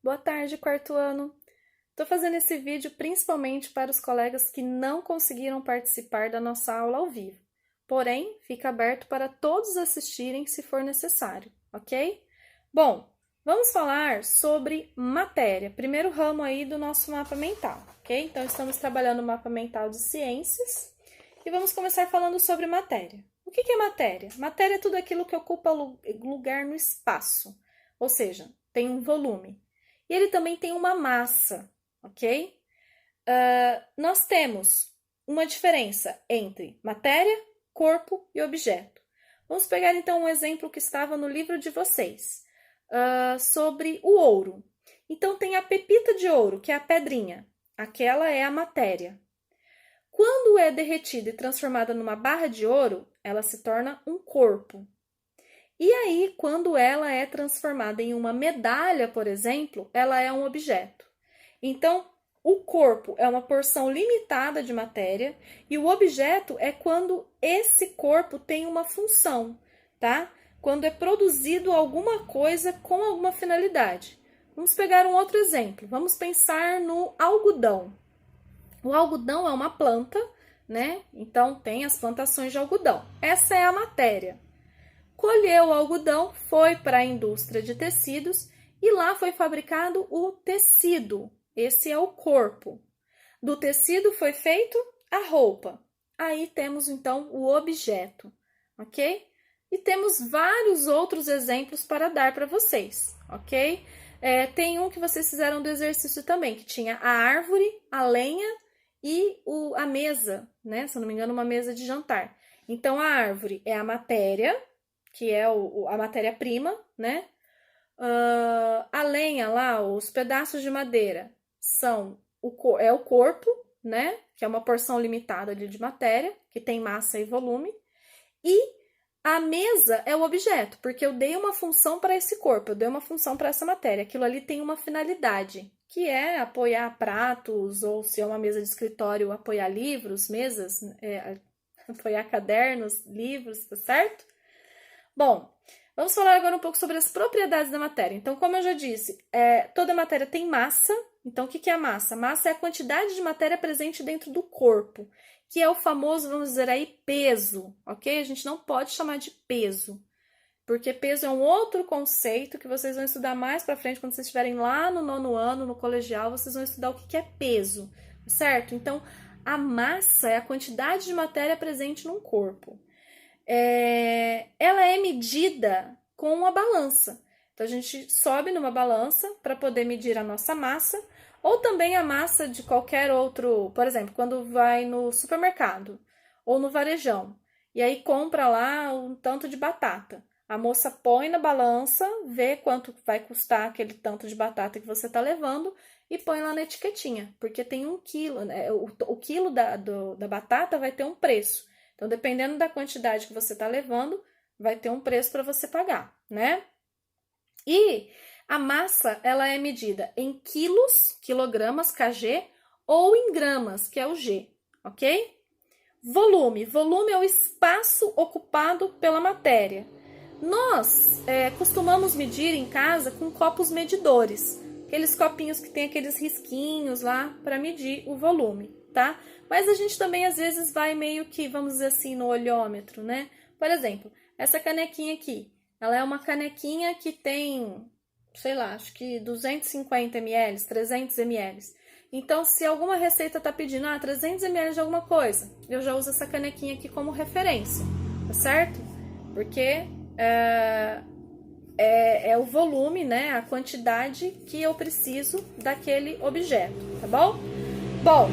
Boa tarde, quarto ano. Estou fazendo esse vídeo principalmente para os colegas que não conseguiram participar da nossa aula ao vivo. Porém, fica aberto para todos assistirem se for necessário, ok? Bom, vamos falar sobre matéria, primeiro ramo aí do nosso mapa mental, ok? Então, estamos trabalhando o mapa mental de ciências e vamos começar falando sobre matéria. O que é matéria? Matéria é tudo aquilo que ocupa lugar no espaço, ou seja, tem um volume. E ele também tem uma massa, ok? Nós temos uma diferença entre matéria, corpo e objeto. Vamos pegar então um exemplo que estava no livro de vocês, sobre o ouro. Então tem a pepita de ouro, que é a pedrinha. Aquela é a matéria. Quando é derretida e transformada numa barra de ouro, ela se torna um corpo. E aí, quando ela é transformada em uma medalha, por exemplo, ela é um objeto. Então, o corpo é uma porção limitada de matéria e o objeto é quando esse corpo tem uma função, tá? Quando é produzido alguma coisa com alguma finalidade. Vamos pegar um outro exemplo. Vamos pensar no algodão. O algodão é uma planta, né? Então, tem as plantações de algodão. Essa é a matéria. Colheu o algodão, foi para a indústria de tecidos e lá foi fabricado o tecido. Esse é o corpo. Do tecido foi feito a roupa. Aí temos então o objeto, ok? E temos vários outros exemplos para dar para vocês, ok? Tem um que vocês fizeram do exercício também, que tinha a árvore, a lenha e a mesa, né? Se eu não me engano, uma mesa de jantar. Então, a árvore é a matéria, que é a matéria-prima, né? A lenha lá, os pedaços de madeira, é o corpo, né? Que é uma porção limitada ali de matéria, que tem massa e volume. E a mesa é o objeto, porque eu dei uma função para esse corpo, eu dei uma função para essa matéria. Aquilo ali tem uma finalidade, que é apoiar pratos, ou se é uma mesa de escritório, apoiar livros, mesas, apoiar cadernos, livros, tá certo? Bom, vamos falar agora um pouco sobre as propriedades da matéria. Então, como eu já disse, toda matéria tem massa. Então, o que é a massa? Massa é a quantidade de matéria presente dentro do corpo, que é o famoso, vamos dizer aí, peso, ok? A gente não pode chamar de peso, porque peso é um outro conceito que vocês vão estudar mais para frente, quando vocês estiverem lá no 9º ano, no colegial, vocês vão estudar o que é peso, certo? Então, a massa é a quantidade de matéria presente num corpo. Ela é medida com uma balança. Então, a gente sobe numa balança para poder medir a nossa massa, ou também a massa de qualquer outro, por exemplo, quando vai no supermercado ou no varejão, e aí compra lá um tanto de batata. A moça põe na balança, vê quanto vai custar aquele tanto de batata que você está levando e põe lá na etiquetinha, porque tem 1 quilo, né? O quilo da batata vai ter um preço. Então, dependendo da quantidade que você está levando, vai ter um preço para você pagar, né? E a massa, ela é medida em quilos, quilogramas, kg, ou em gramas, que é o G, ok? Volume. Volume é o espaço ocupado pela matéria. Nós costumamos medir em casa com copos medidores, aqueles copinhos que tem aqueles risquinhos lá para medir o volume, tá? Mas a gente também às vezes vai meio que, vamos dizer assim, no olhômetro, né? Por exemplo, essa canequinha aqui, ela é uma canequinha que tem, sei lá, acho que 250 ml, 300 ml. Então, se alguma receita está pedindo 300 ml de alguma coisa, eu já uso essa canequinha aqui como referência, tá certo? Porque é o volume, né? A quantidade que eu preciso daquele objeto, tá bom? Bom,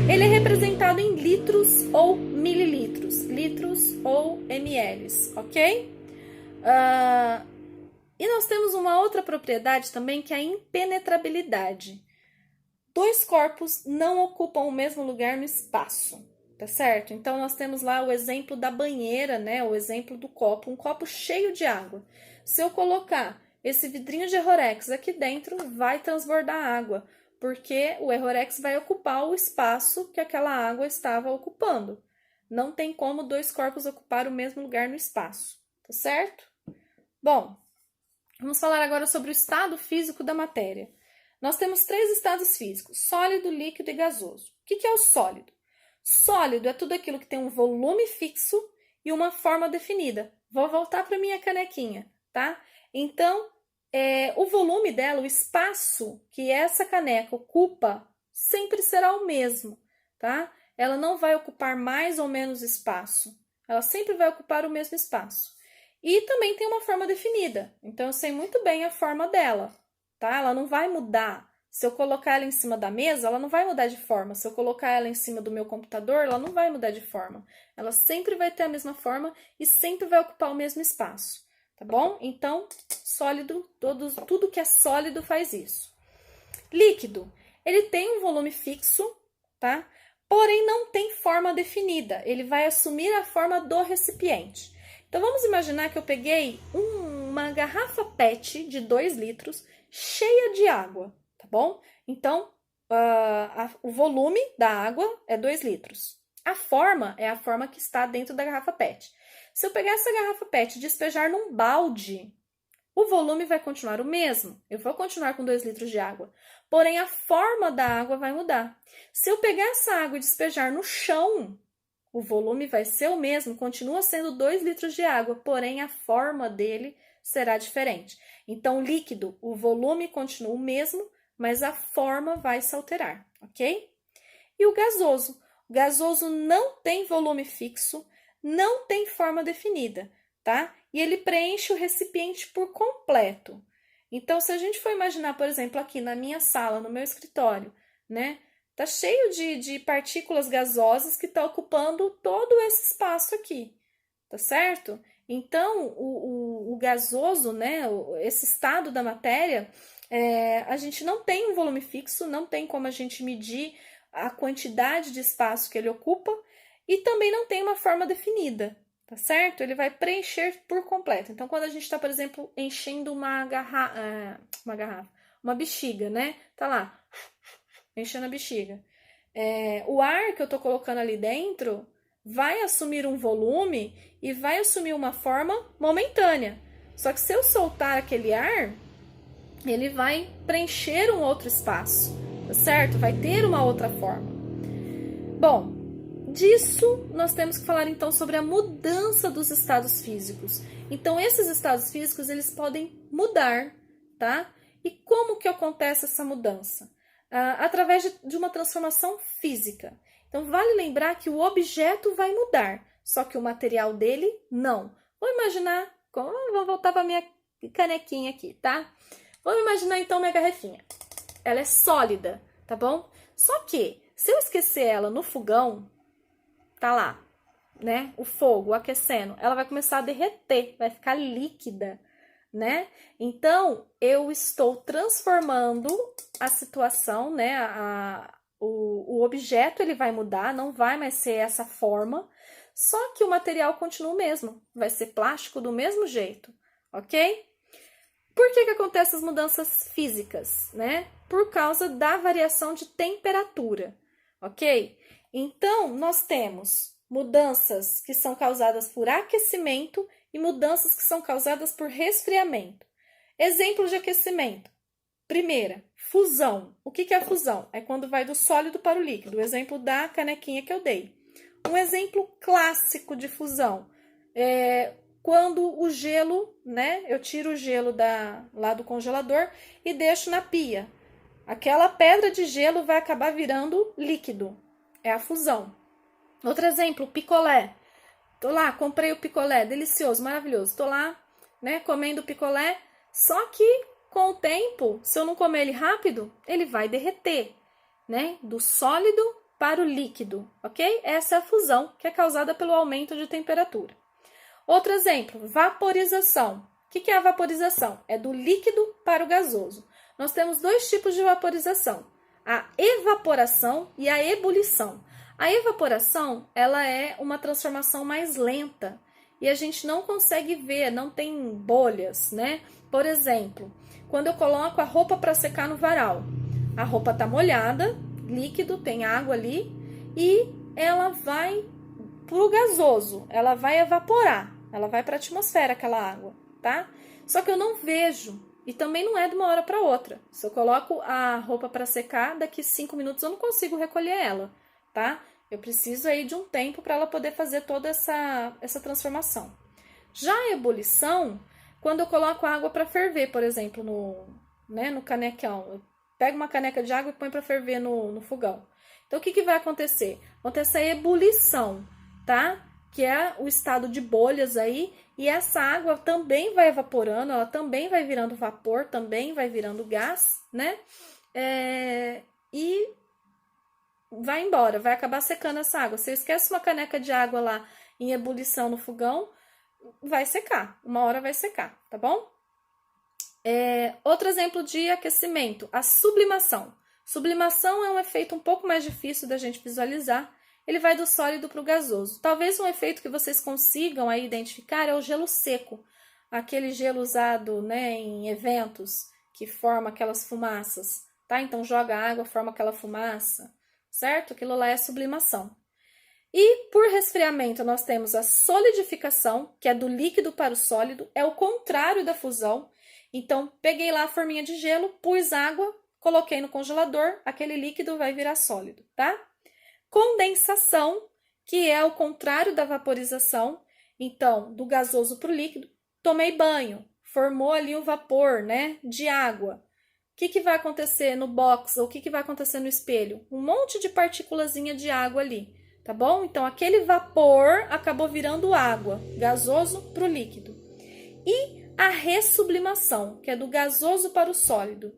ele é representado em litros ou mililitros, litros ou ml, ok? E nós temos uma outra propriedade também, que é a impenetrabilidade. Dois corpos não ocupam o mesmo lugar no espaço, tá certo? Então, nós temos lá o exemplo da banheira, né? O exemplo do copo, um copo cheio de água. Se eu colocar esse vidrinho de Errorex aqui dentro, vai transbordar água, porque o Errorex vai ocupar o espaço que aquela água estava ocupando. Não tem como dois corpos ocupar o mesmo lugar no espaço, tá certo? Bom, vamos falar agora sobre o estado físico da matéria. nós temos 3 estados físicos: sólido, líquido e gasoso. O que é o sólido? Sólido é tudo aquilo que tem um volume fixo e uma forma definida. Vou voltar para minha canequinha, tá? Então, o volume dela, o espaço que essa caneca ocupa, sempre será o mesmo, tá? Ela não vai ocupar mais ou menos espaço. Ela sempre vai ocupar o mesmo espaço. E também tem uma forma definida. Então, eu sei muito bem a forma dela, tá? Ela não vai mudar. Se eu colocar ela em cima da mesa, ela não vai mudar de forma. Se eu colocar ela em cima do meu computador, ela não vai mudar de forma. Ela sempre vai ter a mesma forma e sempre vai ocupar o mesmo espaço, tá bom? Então, sólido, tudo que é sólido faz isso. Líquido, ele tem um volume fixo, tá? Porém, não tem forma definida. Ele vai assumir a forma do recipiente. Então, vamos imaginar que eu peguei uma garrafa PET de 2 litros cheia de água, tá bom? Então, o volume da água é 2 litros. A forma é a forma que está dentro da garrafa PET. Se eu pegar essa garrafa PET e despejar num balde, o volume vai continuar o mesmo. Eu vou continuar com 2 litros de água. Porém, a forma da água vai mudar. Se eu pegar essa água e despejar no chão, o volume vai ser o mesmo, continua sendo 2 litros de água, porém a forma dele será diferente. Então, líquido, o volume continua o mesmo, mas a forma vai se alterar, ok? E o gasoso? O gasoso não tem volume fixo, não tem forma definida, tá? E ele preenche o recipiente por completo. Então, se a gente for imaginar, por exemplo, aqui na minha sala, no meu escritório, né? Tá cheio de partículas gasosas que tá ocupando todo esse espaço aqui, tá certo? Então, o gasoso, né? Esse estado da matéria, a gente não tem um volume fixo, não tem como a gente medir a quantidade de espaço que ele ocupa e também não tem uma forma definida, tá certo? Ele vai preencher por completo. Então, quando a gente está, por exemplo, enchendo uma bexiga, né? Tá lá, enchendo a bexiga. O ar que eu tô colocando ali dentro vai assumir um volume e vai assumir uma forma momentânea. Só que se eu soltar aquele ar, ele vai preencher um outro espaço, tá certo? Vai ter uma outra forma. Bom, disso nós temos que falar então sobre a mudança dos estados físicos. Então, esses estados físicos, eles podem mudar, tá? E como que acontece essa mudança? Através de uma transformação física. Então, vale lembrar que o objeto vai mudar, só que o material dele não. Vou imaginar, vou voltar para minha canequinha aqui, tá? Vamos imaginar então minha garrafinha. Ela é sólida, tá bom? Só que, se eu esquecer ela no fogão, tá lá, né? O fogo aquecendo, ela vai começar a derreter, vai ficar líquida, né? Então, eu estou transformando a situação, né? O objeto ele vai mudar, não vai mais ser essa forma, só que o material continua o mesmo, vai ser plástico do mesmo jeito, ok? Por que acontecem as mudanças físicas, né? Por causa da variação de temperatura, ok? Então, nós temos mudanças que são causadas por aquecimento e mudanças que são causadas por resfriamento. Exemplo de aquecimento. Primeira, fusão. O que é a fusão? É quando vai do sólido para o líquido. O exemplo da canequinha que eu dei. Um exemplo clássico de fusão é quando o gelo, né? Eu tiro o gelo lá do congelador e deixo na pia. Aquela pedra de gelo vai acabar virando líquido. É a fusão. Outro exemplo, picolé. Tô lá, comprei o picolé, delicioso, maravilhoso. Tô lá, né, comendo o picolé, só que com o tempo, se eu não comer ele rápido, ele vai derreter, né? Do sólido para o líquido, ok? Essa é a fusão que é causada pelo aumento de temperatura. Outro exemplo, vaporização. O que é a vaporização? É do líquido para o gasoso. Nós temos 2 tipos de vaporização, a evaporação e a ebulição. A evaporação, ela é uma transformação mais lenta e a gente não consegue ver, não tem bolhas, né? Por exemplo, quando eu coloco a roupa para secar no varal, a roupa tá molhada, líquido, tem água ali e ela vai pro gasoso, ela vai evaporar, ela vai para a atmosfera aquela água, tá? Só que eu não vejo, E também não é de uma hora para outra. Se eu coloco a roupa para secar, daqui 5 minutos eu não consigo recolher ela, tá? Eu preciso aí de um tempo para ela poder fazer toda essa transformação. Já a ebulição, quando eu coloco a água para ferver, por exemplo, no canecão, eu pego uma caneca de água e põe para ferver no fogão. Então, o que vai acontecer? Acontece a ebulição, tá? Que é o estado de bolhas aí, e essa água também vai evaporando, ela também vai virando vapor, também vai virando gás, né? E vai embora, vai acabar secando essa água. Você esquece uma caneca de água lá em ebulição no fogão, vai secar, uma hora vai secar, tá bom? Outro exemplo de aquecimento, a sublimação. Sublimação é um efeito um pouco mais difícil da gente visualizar, ele vai do sólido para o gasoso. Talvez um efeito que vocês consigam aí identificar é o gelo seco, aquele gelo usado, né, em eventos que forma aquelas fumaças, tá? Então joga água, forma aquela fumaça, certo? Aquilo lá é sublimação. E por resfriamento nós temos a solidificação, que é do líquido para o sólido, é o contrário da fusão. Então peguei lá a forminha de gelo, pus água, coloquei no congelador, aquele líquido vai virar sólido, tá? Condensação, que é o contrário da vaporização, então, do gasoso para o líquido, tomei banho, formou ali o vapor, né, de água. O que vai acontecer no box, ou o que vai acontecer no espelho? Um monte de partículazinha de água ali, tá bom? Então, aquele vapor acabou virando água, gasoso para o líquido. E a ressublimação, que é do gasoso para o sólido,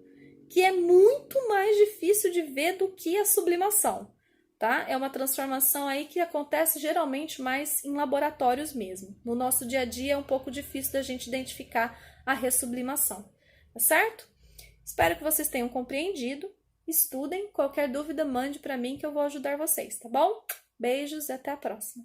que é muito mais difícil de ver do que a sublimação. Tá? É uma transformação aí que acontece geralmente mais em laboratórios mesmo. No nosso dia a dia é um pouco difícil da gente identificar a ressublimação, tá certo? Espero que vocês tenham compreendido. Estudem, qualquer dúvida mande para mim que eu vou ajudar vocês, tá bom? Beijos e até a próxima.